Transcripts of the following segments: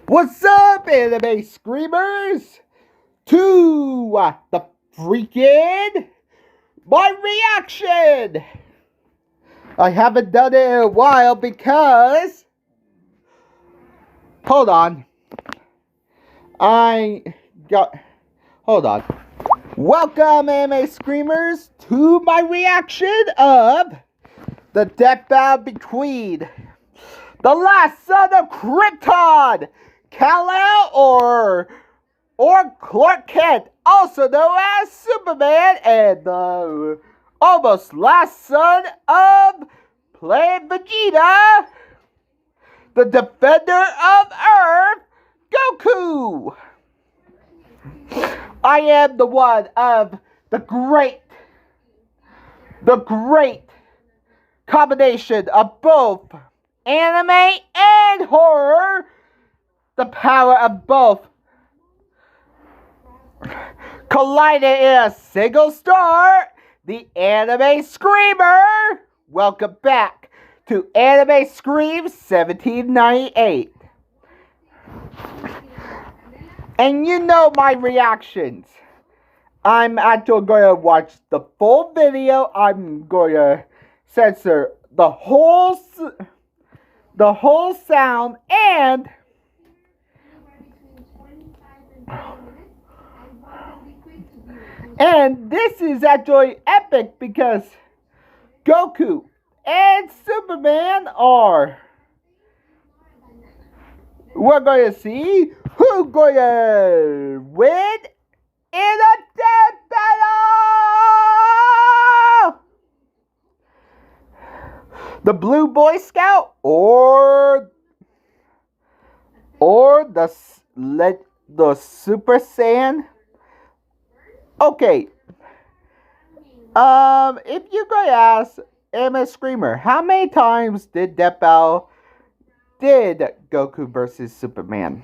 What's up, anime screamers? To the freaking my reaction. I haven't done it in a while because hold on. Hold on. Welcome, anime screamers, to my reaction of the death battle between the last son of Krypton, Kal-El or Clark Kent, also known as Superman, and the almost last son of planet Vegeta, the defender of Earth, Goku. I am the one of the great combination of both anime and horror, the power of both collided in a single star, the Anime Screamer. Welcome back to Anime Scream 1798. And you know my reactions. I'm actually going to watch the full video. I'm going to censor the whole sound, and this is actually epic because Goku and Superman we're going to see who's going to win in a death battle. The Blue Boy Scout or the Super Saiyan. Okay. If you're going to ask Emma Screamer, how many times did Death Battle did Goku versus Superman?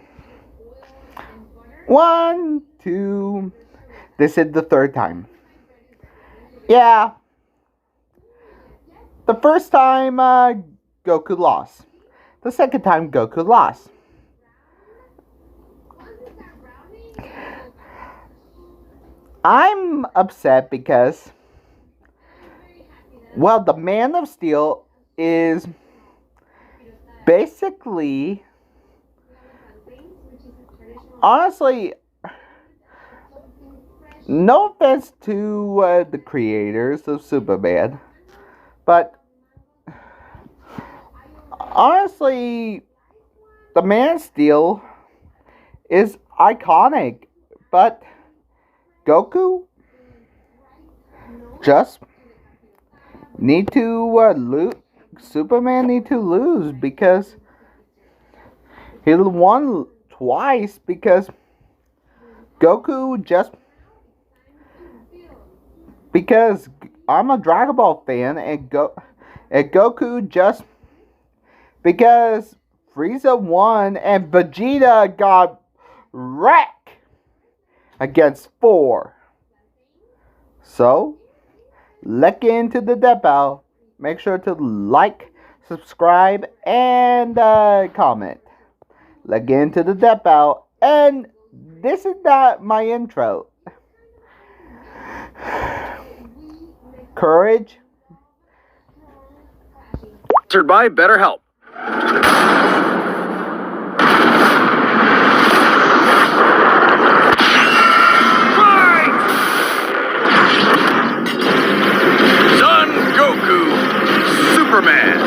1, 2. This is the third time. Yeah. The first time, Goku lost. The second time, Goku lost. I'm upset because, well, the Man of Steel is basically, honestly, no offense to the creators of Superman, but honestly, the Man of Steel is iconic, but Goku just need to lose. Superman need to lose because he won twice because Goku just because I'm a Dragon Ball fan and Goku just because Frieza won and Vegeta got wrecked against 4. So, let's get into the death battle. Make sure to like, subscribe, and comment. Let's get into the death battle. And this is not my intro. Courage. Sponsored by BetterHelp. Superman.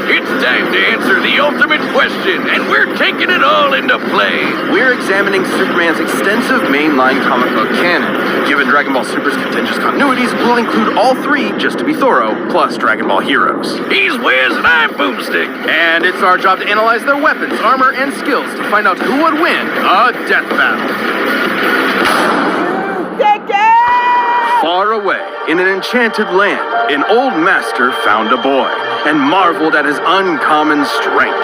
It's time to answer the ultimate question, and we're taking it all into play. We're examining Superman's extensive mainline comic book canon. Given Dragon Ball Super's contentious continuities, we'll include all 3, just to be thorough, plus Dragon Ball heroes. He's Wiz and I'm Boomstick. And it's our job to analyze their weapons, armor, and skills to find out who would win a death battle. Far away, in an enchanted land, an old master found a boy and marveled at his uncommon strength.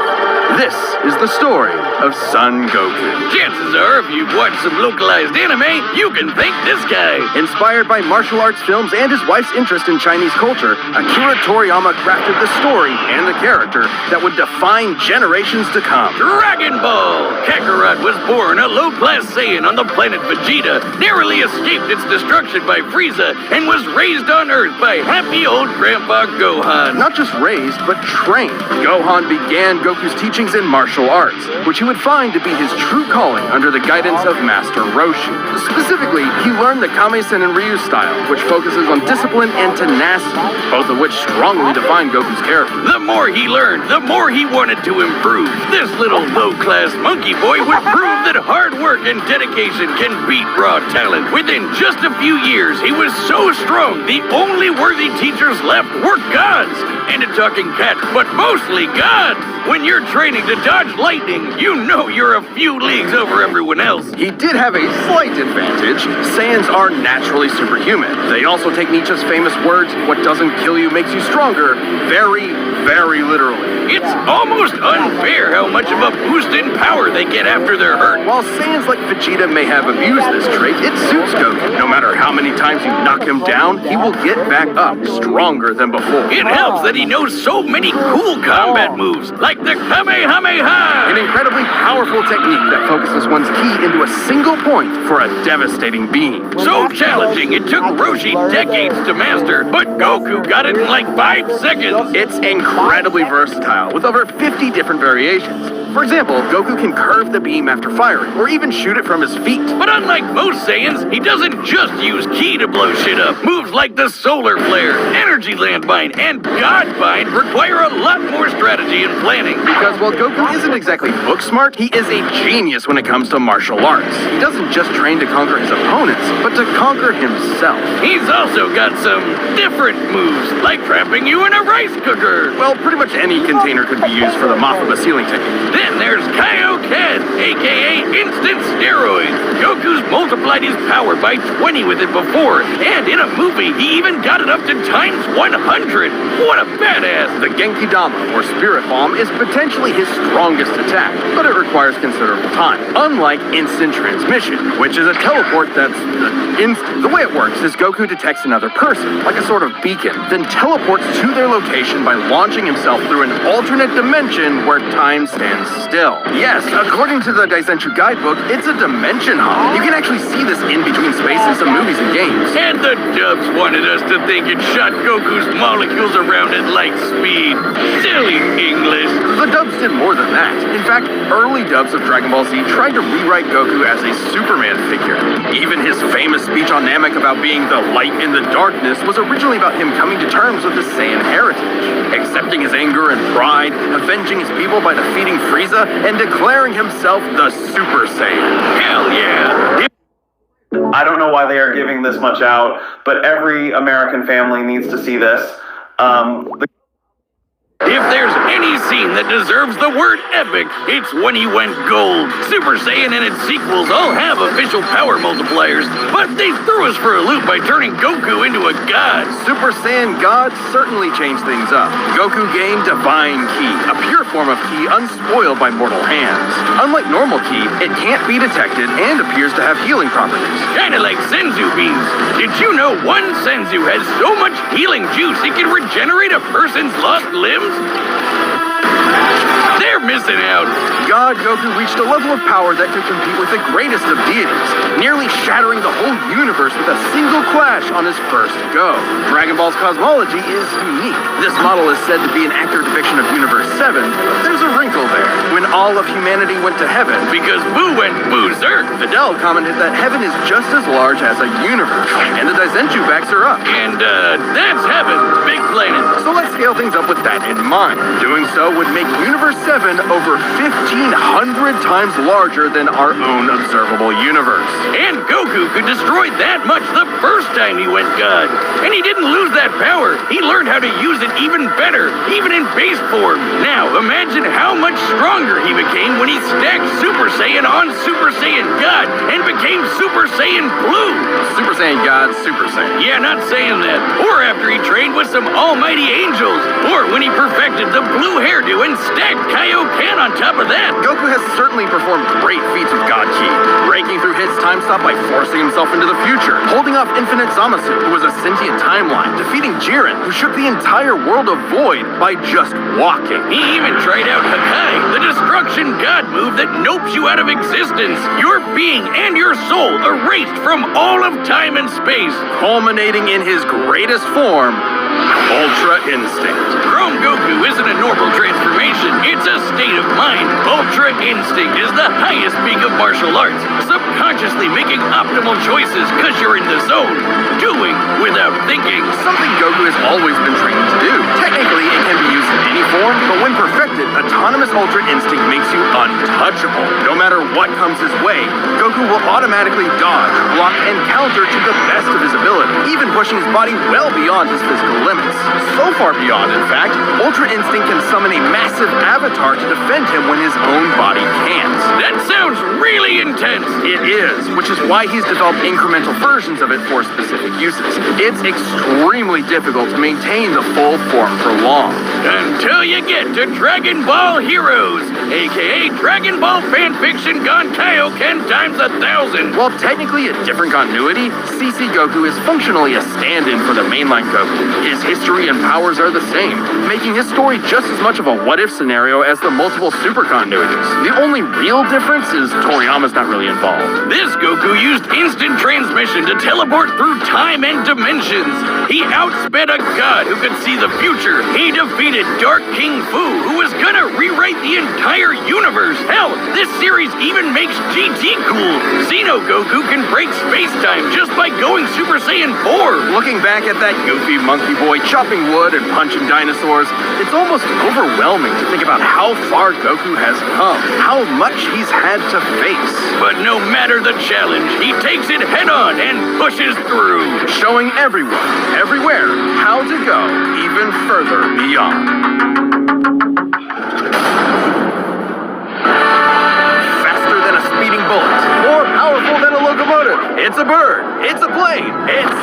This is the story of Son Goku. Chances are, if you've watched some localized anime, you can thank this guy. Inspired by martial arts films and his wife's interest in Chinese culture, Akira Toriyama crafted the story and the character that would define generations to come. Dragon Ball! Kakarot was born a low-class Saiyan on the planet Vegeta, narrowly escaped its destruction by Frieza, and was raised on Earth by happy old Grandpa Gohan. Not just raised, but trained. Gohan began Goku's teachings in martial arts, which he would find to be his true calling under the guidance of Master Roshi. Specifically, he learned the Kame-sen and Ryu style, which focuses on discipline and tenacity, both of which strongly define Goku's character. The more he learned, the more he wanted to improve. This little low-class monkey boy would prove that hard work and dedication can beat raw talent. Within just a few years, he was so strong, the only worthy teachers left were gods. And a talking cat, but mostly gods. When you're training to dodge lightning, you know you're a few leagues over everyone else. He did have a slight advantage. Saiyans are naturally superhuman. They also take Nietzsche's famous words, "What doesn't kill you makes you stronger," very, very literally. It's almost unfair how much of a boost in power they get after they're hurt. While Saiyans like Vegeta may have abused this trait, it suits Goku. No matter how many times you knock him down, he will get back up, stronger than before. It helps that he knows so many cool combat moves, like the Kamehameha! An incredibly powerful technique that focuses one's ki into a single point for a devastating beam. So challenging, it took Roshi decades to master, but Goku got it in like 5 seconds. It's incredibly versatile, with over 50 different variations. For example, Goku can curve the beam after firing, or even shoot it from his feet. But unlike most Saiyans, he doesn't just use ki to blow shit up. Moves like the Solar Flare, Energy Landmine, and Godbind require a lot more strategy and planning. Because while Goku isn't exactly book smart, he is a genius when it comes to martial arts. He doesn't just train to conquer his opponents, but to conquer himself. He's also got some different moves, like trapping you in a rice cooker. Well, pretty much any container could be used for the Mafaba ceiling technique. Then there's Kaioken, aka instant steroids. Goku's multiplied his power by 20 with it before, and in a movie, he even got it up to times 100. What a badass! The Genki Dama, or Spirit Bomb, is potentially his strongest attack, but it requires considerable time. Unlike instant transmission, which is a teleport that's instant. The way it works is Goku detects another person, like a sort of beacon, then teleports to their location by launching himself through an alternate dimension where time stands still. Yes, according to the Daisenshuu guidebook, it's a dimension hop. You can actually see this in between space in some movies and games. And the dubs wanted us to think it shot Goku's molecules around at light speed. Silly English. The dubs did more than that. In fact, early dubs of Dragon Ball Z tried to rewrite Goku as a Superman figure. Even his famous speech on Namek about being the light in the darkness was originally about him coming to terms with his Saiyan heritage, accepting his anger and pride, avenging his people by defeating Frieza, and declaring himself the Super Saiyan. Hell yeah! I don't know why they are giving this much out, but every American family needs to see this. If there's any scene that deserves the word epic, it's when he went gold. Super Saiyan and its sequels all have official power multipliers, but they threw us for a loop by turning Goku into a god. Super Saiyan God certainly changed things up. Goku gained Divine Ki, a pure form of Ki unspoiled by mortal hands. Unlike normal Ki, it can't be detected and appears to have healing properties. Kinda like Senzu beans. Did you know one Senzu has so much healing juice it can regenerate a person's lost limbs? They're missing out. God Goku reached a level of power that could compete with the greatest of deities, nearly shattering the whole universe with a single clash on his first go. Dragon Ball's cosmology is unique. This model is said to be an accurate depiction of Universe 7, but there's a wrinkle there. When all of humanity went to heaven, Because Boo went berserk. Fidel commented that heaven is just as large as a universe, and the Daisenshuu backs her up. And, that's heaven. Big planet. So let's scale things up with that in mind. Doing so would make Universe 7 over 1,500 times larger than our own observable universe. And Goku could destroy that much the first time he went God. And he didn't lose that power. He learned how to use it even better, even in base form. Now, imagine how much stronger he became when he stacked Super Saiyan on Super Saiyan God and became Super Saiyan Blue. Super Saiyan God, Super Saiyan. Yeah, not saying that. Or after he trained with some almighty angels. Or when he perfected the blue hairdo and stacked Kaioken Kaioken on top of that. Goku has certainly performed great feats with God Ki, breaking through his time stop by forcing himself into the future, holding off Infinite Zamasu, who was a sentient timeline, defeating Jiren, who shook the entire world of Void by just walking. He even tried out Hakai, the destruction god move that nopes you out of existence. Your being and your soul erased from all of time and space. Culminating in his greatest form, Ultra Instinct. Chrome Goku isn't a normal transformation, it's a state of mind. Ultra Instinct is the highest peak of martial arts, subconsciously making optimal choices because you're in the zone, doing without thinking. Something Goku has always been trained to do. Technically, it can be used in any form, but when perfected, autonomous Ultra Instinct makes you untouchable. No matter what comes his way, Goku will automatically dodge, block, and counter to the best of his ability, even pushing his body well beyond his physical limits. So far beyond, in fact, Ultra Instinct can summon a massive avatar to defend him when his own body can't. That sounds really intense. It is, which is why he's developed incremental versions of it for specific uses. It's extremely difficult to maintain the full form for long. Until you get to Dragon Ball Heroes, aka Dragon Ball fanfiction gone Kaioken times 1,000. While technically a different continuity, CC Goku is functionally a stand-in for the mainline Goku. His history and powers are the same, making his story just as much of a what-if scenario as the multiple super continuities. The only real difference is Toriyama's not really involved. This Goku used instant transmission to teleport through time and dimensions. He outsped a god who could see the future. He defeated Dark King Fu, who was gonna rewrite the entire universe. Hell, this series even makes GT cool. Xeno Goku can break space-time just by going Super Saiyan 4. Looking back at that goofy monkey boy chopping wood and punching dinosaurs, it's almost overwhelming to think about how far Goku has come, how much he's had to face. But no matter the challenge, he takes it head-on and pushes through. Showing everyone, everywhere, how to go even further beyond. Faster than a speeding bullet, more powerful than a locomotive. It's a bird, it's a plane, it's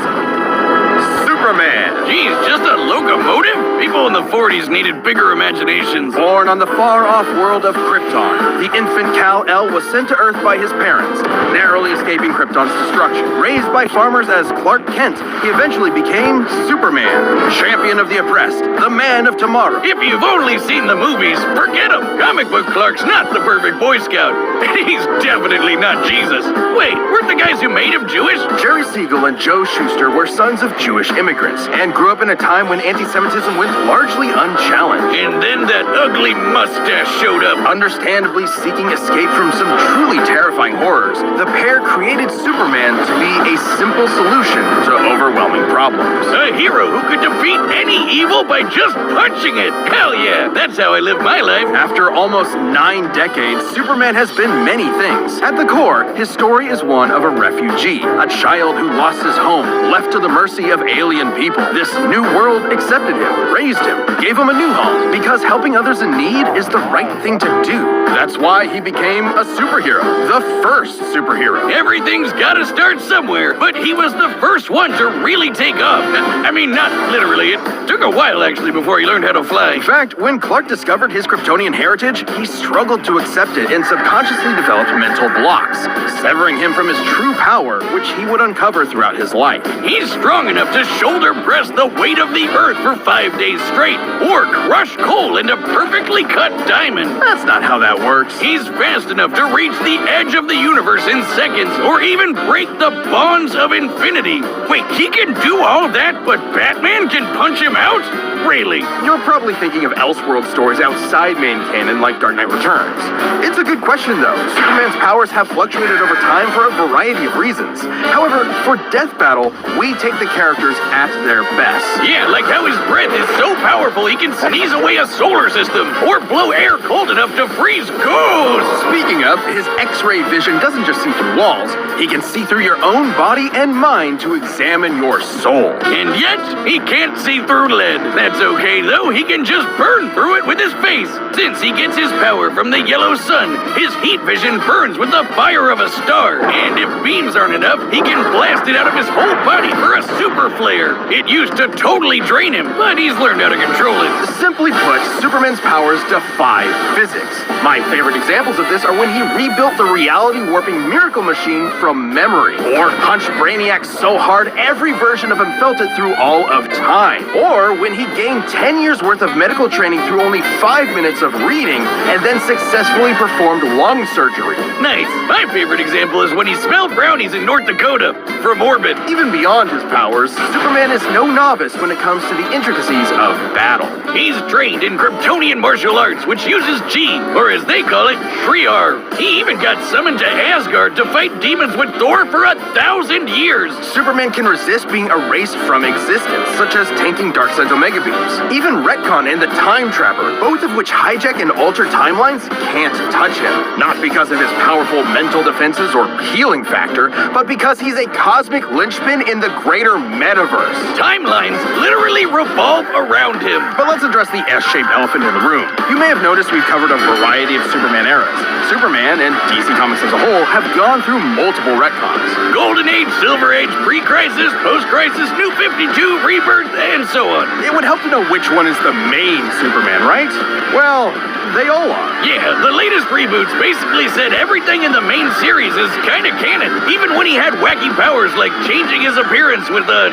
Superman. Geez, just a locomotive? People in the 40s needed bigger imaginations. Born on the far-off world of Krypton, the infant Kal-El was sent to Earth by his parents, narrowly escaping Krypton's destruction. Raised by farmers as Clark Kent, he eventually became Superman, champion of the oppressed, the man of tomorrow. If you've only seen the movies, forget him. Comic book Clark's not the perfect Boy Scout. And he's definitely not Jesus. Wait, weren't the guys who made him Jewish? Jerry Siegel and Joe Shuster were sons of Jewish immigrants and grew up in a time when anti-Semitism went largely unchallenged. And then that ugly mustache showed up. Understandably seeking escape from some truly terrifying horrors, the pair created Superman to be a simple solution to overwhelming problems. A hero who could defeat any evil by just punching it. Hell yeah, that's how I live my life. After almost 9 decades, Superman has been many things. At the core, his story is one of a refugee, a child who lost his home, left to the mercy of alien people. This new world accepted him, raised him, gave him a new home, because helping others in need is the right thing to do. That's why he became a superhero, the first superhero. Everything's gotta start somewhere, but he was the first one to really take off. I mean, not literally. It took a while, actually, before he learned how to fly. In fact, when Clark discovered his Kryptonian heritage, he struggled to accept it and subconsciously developed mental blocks, severing him from his true power, which he would uncover throughout his life. He's strong enough to shoulder press the weight of the earth for 5 days straight, or crush coal into perfectly cut diamond. That's not how that works. He's fast enough to reach the edge of the universe in seconds, or even break the bonds of infinity. Wait, he can do all that, but Batman can punch him out? Really? You're probably thinking of Elseworld stories outside main canon like Dark Knight Returns. It's a good question, though. Superman's powers have fluctuated over time for a variety of reasons. However, for Death Battle, we take the characters at their best. Yeah, like how his breath is so powerful he can sneeze away a solar system, or blow air cold enough to freeze ghosts. Speaking of, his X-ray vision doesn't just see through walls. He can see through your own body and mind to examine your soul. And yet, he can't see through lead. That's That's okay, though. He can just burn through it with his face. Since he gets his power from the yellow sun, his heat vision burns with the fire of a star. And if beams aren't enough, he can blast it out of his whole body for a super flare. It used to totally drain him, but he's learned how to control it. Simply put, Superman's powers defy physics. My favorite examples of this are when he rebuilt the reality-warping miracle machine from memory, or punched Brainiac so hard every version of him felt it through all of time, or when he gained 10 years worth of medical training through only 5 minutes of reading and then successfully performed lung surgery. Nice. My favorite example is when he smelled brownies in North Dakota from orbit. Even beyond his powers, Superman is no novice when it comes to the intricacies of battle. He's trained in Kryptonian martial arts, which uses G, or as they call it, Shriar. He even got summoned to Asgard to fight demons with Thor for 1,000 years. Superman can resist being erased from existence, such as tanking Darkseid's Omega Beams. Even Retcon and the Time Trapper, both of which hijack and alter timelines, can't touch him. Not because of his powerful mental defenses or healing factor, but because he's a cosmic linchpin in the greater metaverse. Timelines literally revolve around him. But let's address the S-shaped elephant in the room. You may have noticed we've covered a variety of Superman eras. Superman, and DC Comics as a whole, have gone through multiple retcons. Golden Age, Silver Age, Pre-Crisis, Post-Crisis, New 52, Rebirth, and so on. It would help to know which one is the main Superman, right? Well, they all are. Yeah, the latest reboots basically said everything in the main series is kinda canon, even when he had wacky powers like changing his appearance with a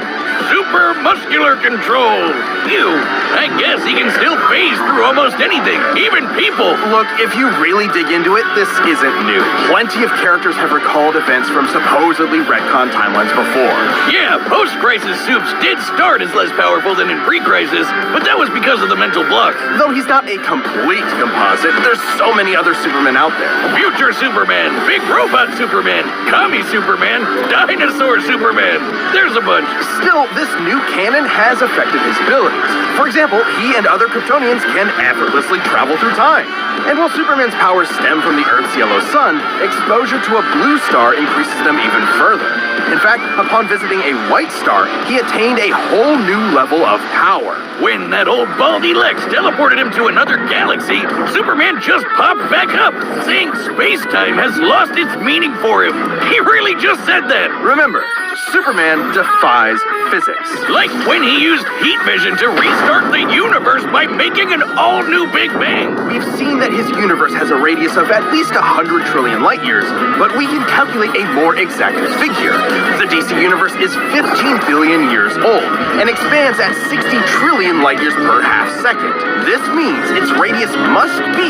super muscular control. Ew, I guess he can still phase through almost anything, even people. Look, if you really dig into it, this isn't new. Plenty of characters have recalled events from supposedly retcon timelines before. Yeah, post-crisis Supes did start as less powerful than in pre-crisis, but that was because of the mental blocks. Though he's not a complete composite, there's so many other Supermen out there. Future Superman, Big Robot Superman, Commie Superman, Dinosaur Superman. There's a bunch. Still, this new canon has affected his abilities. For example, he and other Kryptonians can effortlessly travel through time. And while Superman's powers stem from the Earth's yellow sun, exposure to a blue star increases them even further. In fact, upon visiting a white star, he attained a whole new level of power. When that old baldy Lex teleported him to another galaxy, Superman just popped back up, saying space-time has lost its meaning for him. He really just said that. Remember, Superman defies physics. Like when he used heat vision to restart the universe by making an all-new Big Bang. We've seen that his universe has a radius of at least 100 trillion light years, but we can calculate a more exact figure. The DC universe is 15 billion years old and expands at 60 trillion light years per half second. This means its radius must be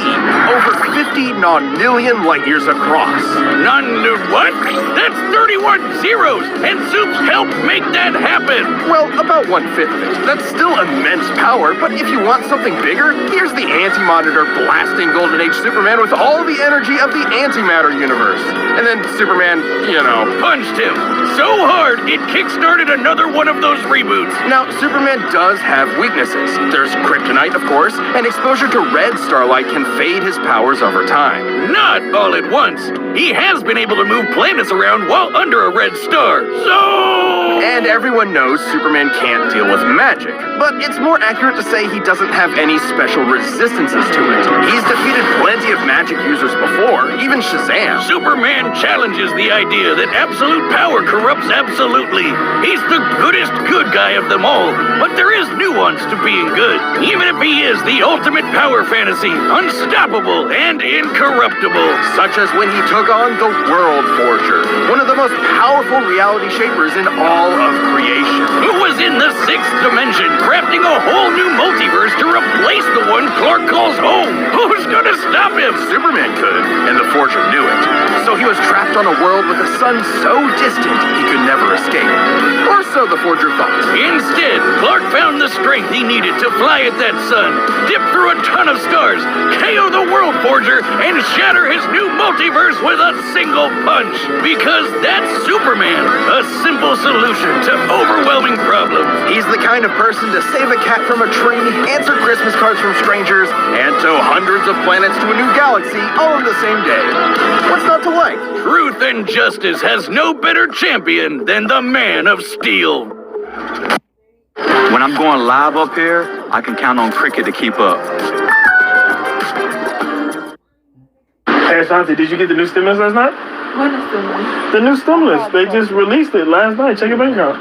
over 50 nonillion light years across. What? That's 31 zeros, and Supes helped make that happen. Well, about 1/5 of it. That's still immense power, but if you want something bigger, here's the Anti-Monitor blasting Golden Age Superman with all the energy of the antimatter universe. And then Superman, punched him so hard it kickstarted another one of those reboots. Now, Superman does have weaknesses. There's kryptonite, of course, and exposure to red starlight can fade his powers over time. Not all at once. He has been able to move planets around while under a red star, so... And everyone knows Superman can't deal with magic, but it's more accurate to say he doesn't have any special resistances to it. He's defeated plenty of magic users before, even Shazam. Superman challenges the idea that absolute power corrupts absolutely. He's the goodest good guy of them all, but there is nuance to being good, even if he is the ultimate power fantasy, unstoppable and incorruptible. Such as when he took on the World Forger, one of the most powerful reality shapers in all of creation. Who was in the 6th dimension, crafting a whole new multiverse to replace the one Clark calls home. Who's gonna stop him? Superman could, and the Forger knew it. So he was trapped on a world with a sun so distant he could never escape. Or so the Forger thought. Instead, Clark found the strength he needed to fly at that sun, dip through a ton of stars, KO the World Forger, and shatter his new multiverse with a single punch. Because that's Superman, a simple solution to overwhelming problems. He's the kind of person to save a cat from a tree, answer Christmas cards from strangers, and tow hundreds of planets to a new galaxy all in the same day. What's not to like? Truth and justice has no better champion than the Man of Steel. When I'm going live up here, I can count on Cricket to keep up. Hey, Ashanti, did you get the new stimulus last night? What is stimulus? The new stimulus. They just released it last night. Check your bank account.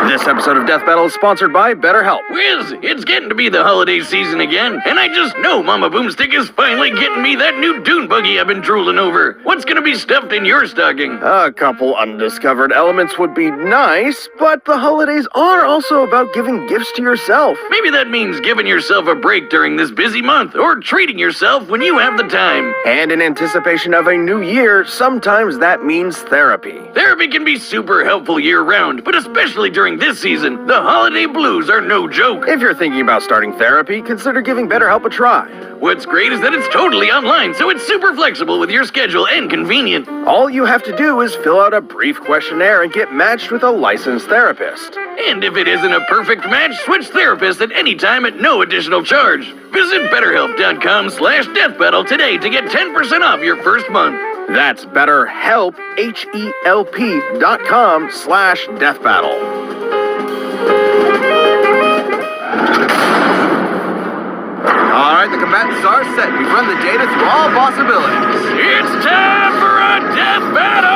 This episode of Death Battle is sponsored by BetterHelp. Whiz, it's getting to be the holiday season again, and I just know Mama Boomstick is finally getting me that new dune buggy I've been drooling over. What's gonna be stuffed in your stocking? A couple undiscovered elements would be nice, but the holidays are also about giving gifts to yourself. Maybe that means giving yourself a break during this busy month, or treating yourself when you have the time. And in anticipation of a new year, sometimes that means therapy. Therapy can be super helpful year-round, but especially during this season, the holiday blues are no joke. If you're thinking about starting therapy, consider giving BetterHelp a try. What's great is that it's totally online, so it's super flexible with your schedule and convenient. All you have to do is fill out a brief questionnaire and get matched with a licensed therapist. And if it isn't a perfect match, switch therapists at any time at no additional charge. Visit BetterHelp.com/deathbattle today to get 10% off your first month. That's BetterHelp, HELP.com/deathbattle. All right, the combatants are set. We've run the data through all possibilities. It's time for a death battle!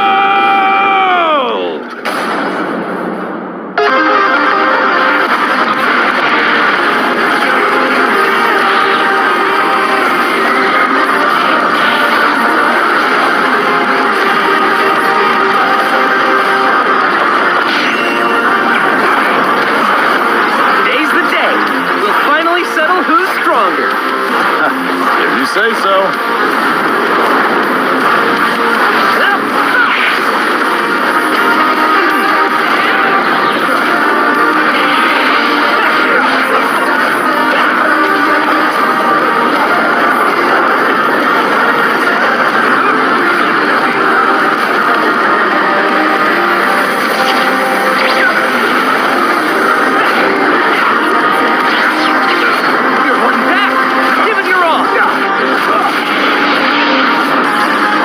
Today's the day. We'll finally settle who's stronger. If you say so. You're holding back. Give it your all.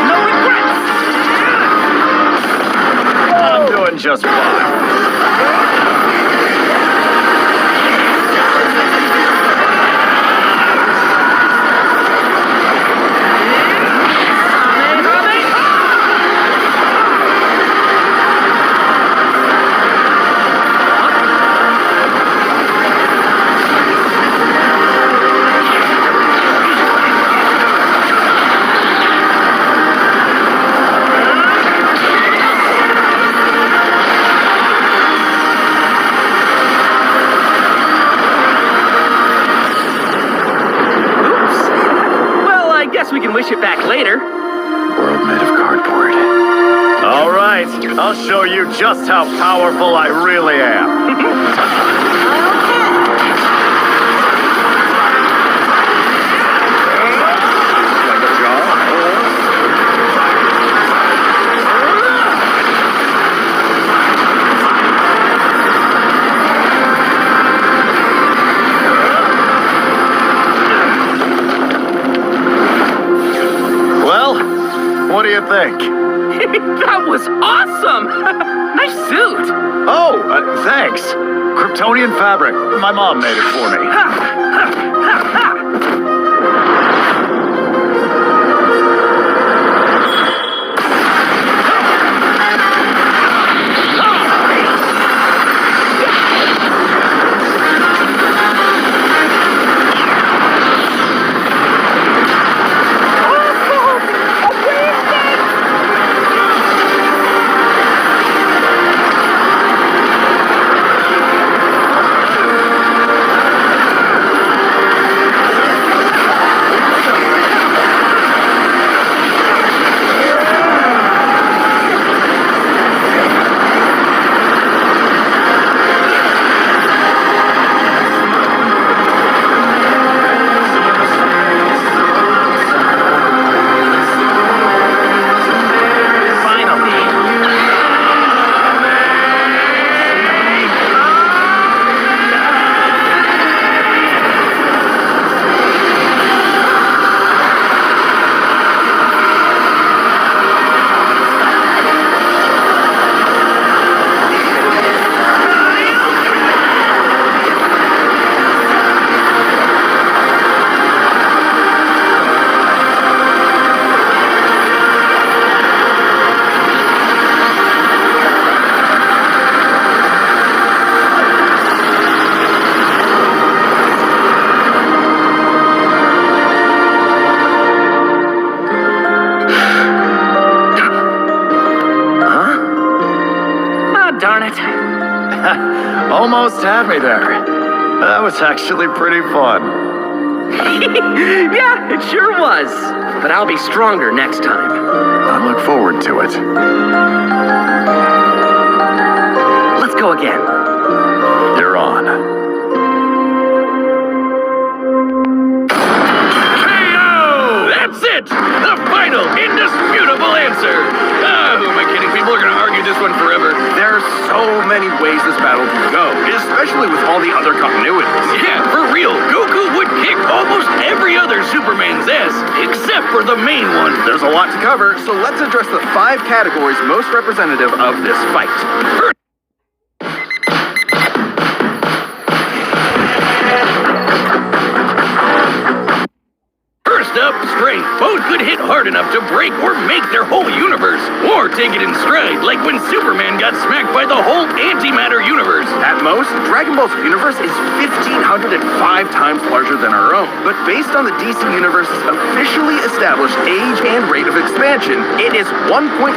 No regrets. I'm doing just fine. Well, I guess we can wish it back later. World made of cardboard. All right, I'll show you just how powerful I really am. Well, what do you think? That was awesome. Nice suit. Oh, thanks. Kryptonian fabric. My mom made it for me. Almost had me there. That was actually pretty fun. Yeah, it sure was. But I'll be stronger next time. I look forward to it. Let's go again. You're on. KO! That's it! The final, indisputable answer! Oh, who am I kidding? People are gonna argue this one forever. There's so many ways this battle can go, especially with all the other continuities. Yeah, for real, Goku would kick almost every other Superman's ass, except for the main one. There's a lot to cover, so let's address the 5 categories most representative of this fight. First up, strength. Both could hit hard enough to break or make their whole universe, or take it in stride, like when Superman got smacked by the whole antimatter universe. At most, Dragon Ball's universe is 1,505 times larger than our own. But based on the DC Universe's officially established age and rate of expansion, it is 1.6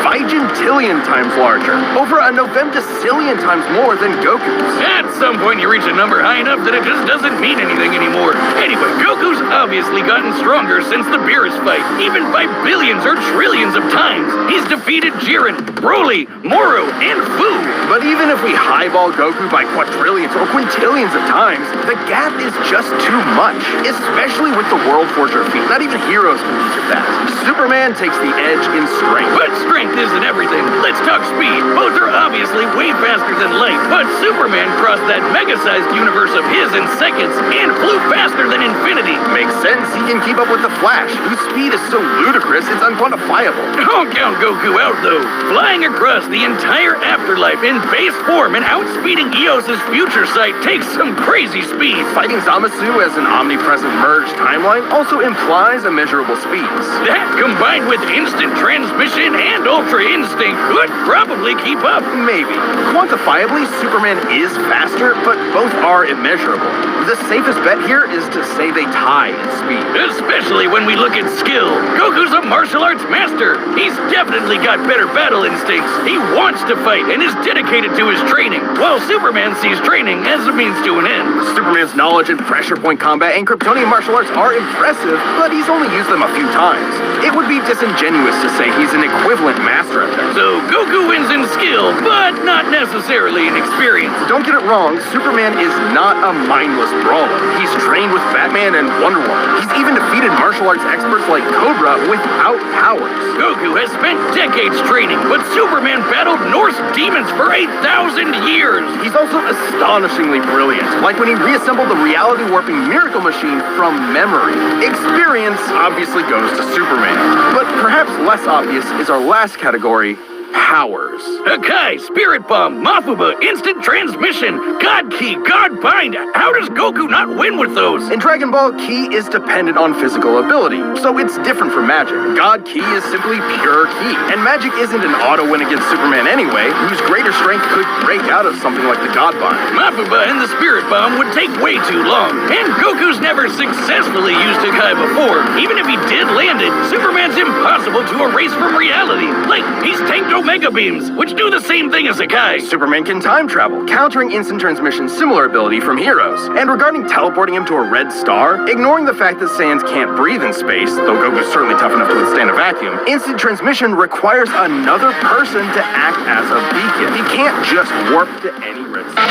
vigintillion times larger, over a novemdecillion times more than Goku's. At some point, you reach a number high enough that it just doesn't mean anything anymore. Anyway, Goku's obviously gotten stronger since the Beerus fight, even by billions or trillions of times. He's defeated Jiren, Broly, Moro, and Fu. But even if we highball Goku by quadrillions or quintillions of times, the gap is just too much, especially with the World Forger feat. Not even heroes can beat that. Superman takes the edge in strength. But strength isn't everything. Let's talk speed. Both are obviously way faster than light, but Superman crossed that mega-sized universe of his in seconds and flew faster than infinity. Makes sense, he can keep up with the Flash, whose speed is so ludicrous it's unquantifiable. Don't count Goku out, though. Flying across the entire afterlife in base form and outspeeding Eos's future sight takes some crazy speed. Fighting Zamasu as an omnipresent merged timeline also implies immeasurable speeds. That, combined with instant transmission and ultra instinct, could probably keep up. Maybe. Quantifiably, Superman is faster, but both are immeasurable. The safest bet here is to say they tie in speed. Especially when we look at skill. Goku's a martial arts master. He's definitely got better battle instincts. He wants to fight and is dedicated to his training, while Superman sees training as a means to an end. Superman's knowledge in pressure point combat and Kryptonian martial arts are impressive, but he's only used them a few times. It would be disingenuous to say he's an equivalent master at them. So Goku wins in skill, but not necessarily in experience. Don't get it wrong, Superman is not a mindless brawler. He's trained with Batman and Wonder Woman. He's even defeated martial arts experts like Cobra without powers. Goku has spent decades training, but Superman battled Norse demons for 8,000 years. He's also astonishingly brilliant, like when he reassembled the reality warping miracle machine from memory. Experience obviously goes to Superman, but perhaps less obvious is our last category, powers. Hakai, Spirit Bomb, Mafuba, Instant Transmission, God Key, God Bind. How does Goku not win with those? In Dragon Ball, Ki is dependent on physical ability, so it's different from magic. God Ki is simply pure Ki, and magic isn't an auto win against Superman anyway, whose greater strength could break out of something like the God Bind. Mafuba and the Spirit Bomb would take way too long, and Goku's never successfully used Hakai before. Even if he did land it, Superman's impossible to erase from reality. Like, he's tanked Omega Beams, which do the same thing as Hakai. Superman can time travel, countering Instant Transmission's similar ability from Heroes. And regarding teleporting him to a red star, ignoring the fact that Saiyans can't breathe in space, though Goku's certainly tough enough to withstand a vacuum, Instant Transmission requires another person to act as a beacon. He can't just warp to any red star.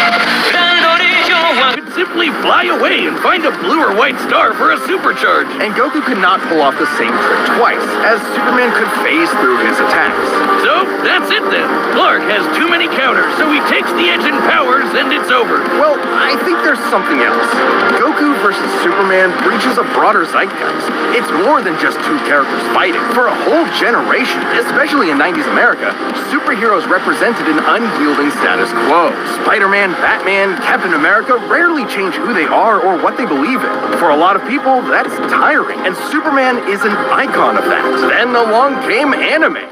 Could simply fly away and find a blue or white star for a supercharge. And Goku could not pull off the same trick twice, as Superman could phase through his attacks. So, that's it then. Clark has too many counters, so he takes the edge in powers and it's over. Well, I think there's something else. Goku versus Superman breaches a broader zeitgeist. It's more than just two characters fighting. For a whole generation, especially in 90s America, superheroes represented an unyielding status quo. Spider-Man, Batman, Captain America rarely change who they are or what they believe in. For a lot of people, that's tiring, and Superman is an icon of that. Then along came anime.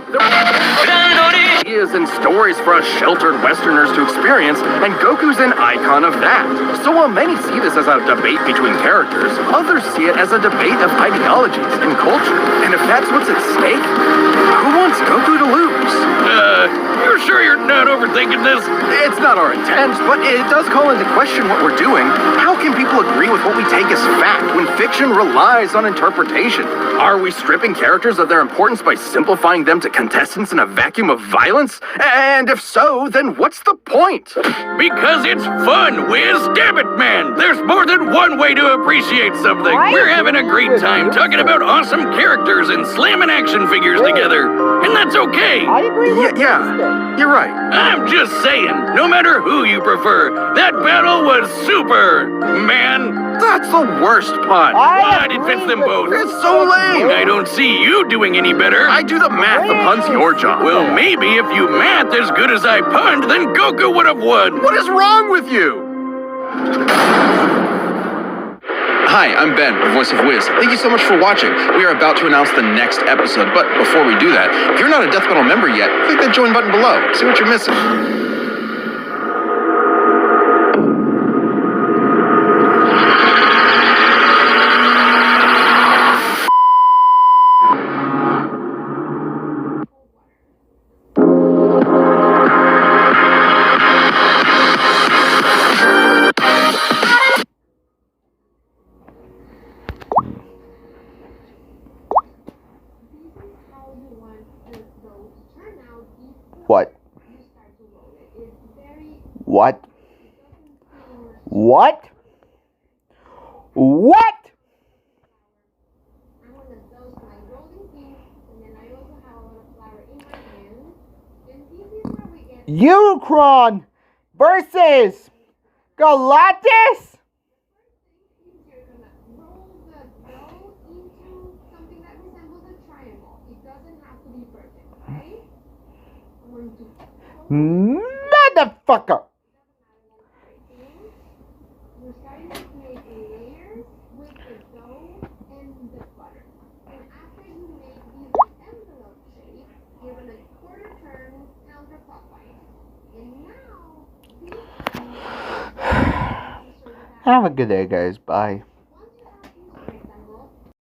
ideas and stories for us sheltered Westerners to experience, and Goku's an icon of that. So while many see this as a debate between characters, others see it as a debate of ideologies and culture. And if that's what's at stake, who wants Goku to lose? You're sure you're not overthinking this? It's not our intent, but it does call into question what we're doing. How can people agree with what we take as fact when fiction relies on interpretation? Are we stripping characters of their importance by simplifying them to contestants in a vacuum of violence? And if so, then what's the point? Because it's fun, Wiz! Damn it, man! There's more than one way to appreciate something! We're having a great time talking about awesome characters and slamming action figures together, and that's okay! I agree with Yeah, you're right. I'm just saying, no matter who you prefer, that battle was super, man! That's the worst part. But it fits them both. It's so lame. I don't see you doing any better. I do the math, the pun's your job. Well, maybe if you math as good as I punned, then Goku would have won. What is wrong with you? Hi, I'm Ben, the voice of Wiz. Thank you so much for watching. We are about to announce the next episode, but before we do that, if you're not a Death Metal member yet, click that join button below. See what you're missing. What? What? What? What? Unicron versus Galactus? Motherfucker! We're starting to make layers with the dough and the butter. And after you make these envelope shape, give it a quarter turn counterclockwise. And now, Have a good day, guys. Bye.